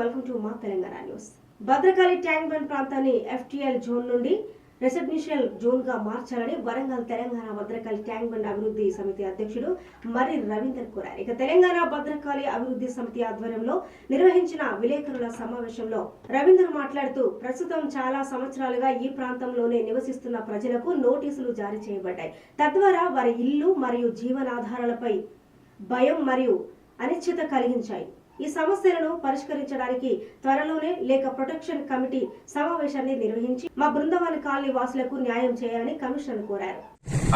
Welcome to మా Telangana news. Bhadrakali tank bund ప్రాంతాన్ని FTL zone నుండి రెసిడెన్షియల్ జోన్ గా మార్చాలని వరంగల్ తెలంగాణ భద్రకాళి ట్యాంక్ బండ్ అభివృద్ధి సమితి అధ్యక్షుడు మరి రవీందర్ కోరారు. ఇక తెలంగాణ భద్రకాళి అభివృద్ధి సమితి ఆధ్వర్యంలో నిర్వహించిన విలేకరుల సమావేశంలో రవీందర్ మాట్లాడుతూ ప్రస్తుతం చాలా సంవత్సరాలుగా ఈ ప్రాంతంలోనే నివసిస్తున్న ప్రజలకు నోటీసులు జారీ చేయబడ్డాయి. తద్వారా వారి ఇల్లు మరియు జీవనాధారాలపై భయం మరియు అనిశ్చిత కలిగించాయి. ఈ సమస్యలను పరిష్కరించడానికి త్వరలోనే లేక ప్రొటెక్షన్ కమిటీ సమావేశాన్ని నిర్వహించి మా బృందావన కాలనీ వాసులకు న్యాయం చేయాలని కమిషనర్ కోరారు.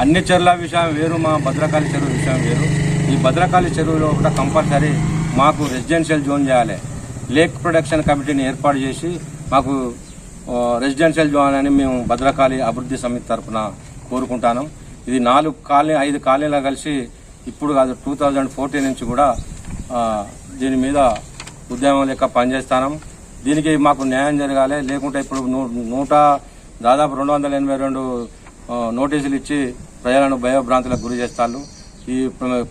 అన్ని చెరువుల విషయం వేరు, మా భద్రకాళి చెరువు విషయం వేరు. ఈ భద్రకాళి చెరువులో కూడా కంపల్సరీ మాకు రెసిడెన్షియల్ జోన్ చేయాలి. లేక్ ప్రొటెక్షన్ కమిటీని ఏర్పాటు చేసి మాకు రెసిడెన్షియల్ జోన్ అని మేము భద్రకాళి అభివృద్ధి సమితి తరఫున కోరుకుంటాను. ఇది 5 కాలనీలు కలిసి ఇప్పుడు కాదు 2014 నుంచి కూడా దీని మీద ఉద్యమం లెక్క పనిచేస్తాం. దీనికి మాకు న్యాయం జరగాలి. లేకుంటే ఇప్పుడు దాదాపు 282 నోటీసులు ఇచ్చి ప్రజలను భయభ్రాంతులకు గురి చేస్తారు. ఈ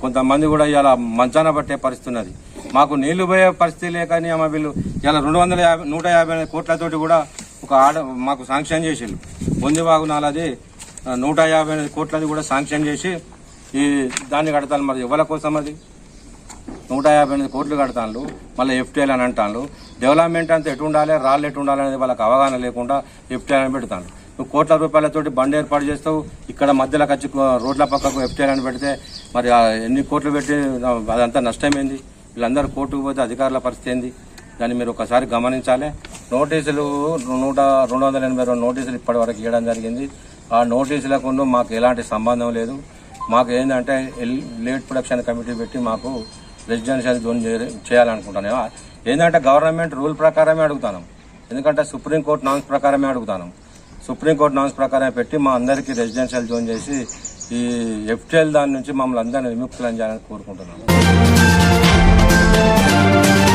కొంతమంది కూడా ఇలా మంచాన పట్టే పరిస్థితి ఉన్నది. మాకు నీళ్లు పోయే పరిస్థితి లేకని మా వీళ్ళు ఇలా 150 కోట్లతోటి కూడా మాకు శాంక్షన్ చేసిళ్ళు. బొందివాగు నాలది 150 కోట్లది కూడా శాంక్షన్ చేసి ఈ దాన్ని కడతాను. మరి ఎవరి కోసం అది 158 కోట్లు కడతాను. మళ్ళీ FTL అని అంటాను. డెవలప్మెంట్ అంతా ఎటు ఉండాలి, రాళ్ళు ఎటు ఉండాలి అనేది వాళ్ళకి అవగాహన లేకుండా FTL అని పెడతాను. నువ్వు కోట్ల రూపాయలతోటి బండి ఏర్పాటు చేస్తావు, ఇక్కడ మధ్యలో వచ్చి రోడ్ల పక్కకు FTL అని పెడితే మరి ఎన్ని కోట్లు పెట్టి అదంతా నష్టమైంది. వీళ్ళందరూ కోర్టుకు పోతే అధికారుల పరిస్థితి ఏంది, దాన్ని మీరు ఒకసారి గమనించాలి. నోటీసులు 282 నోటీసులు ఇప్పటి వరకు ఇవ్వడం జరిగింది. ఆ నోటీసులకు మాకు ఎలాంటి సంబంధం లేదు. మాకు ఏంటంటే లేట్ ప్రొడక్షన్ కమిటీ పెట్టి మాకు రెసిడెన్షియల్ జోన్ చేయాలనుకుంటాను. ఏంటంటే గవర్నమెంట్ రూల్ ప్రకారమే అడుగుతాను, ఎందుకంటే సుప్రీంకోర్టు నామ్స్ ప్రకారమే అడుగుతాను. సుప్రీంకోర్టు నామ్స్ ప్రకారమే పెట్టి మా అందరికీ రెసిడెన్షియల్ జోన్ చేసి ఈ FTL దాని నుంచి మమ్మల్ని అందరినీ విముక్తులను చేయాలని కోరుకుంటున్నాను.